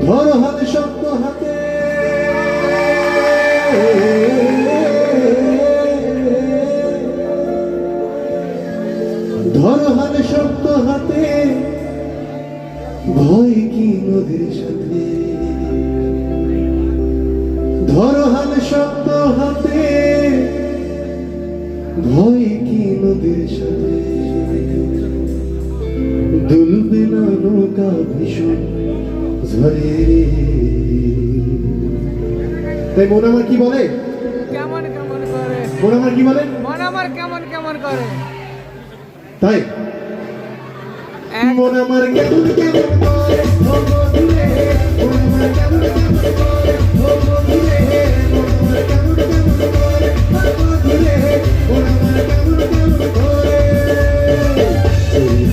ধরো হাতে শক্ত হাতে ধরো হাতে শক্ত হাতে ভয় কি নদীর সাথে ধরো হাতে শক্ত হাতে ভয় কি নদীর সাথে দুলবে না নৌকা ভীষণ ঝরে তাই মন আমার কি বলে কেমন কেমন করে মন আমার কি বলে মন আমার কেমন কেমন করে তাই মন আমার কেমন কেমন করে মন আমার কেমন কেমন করে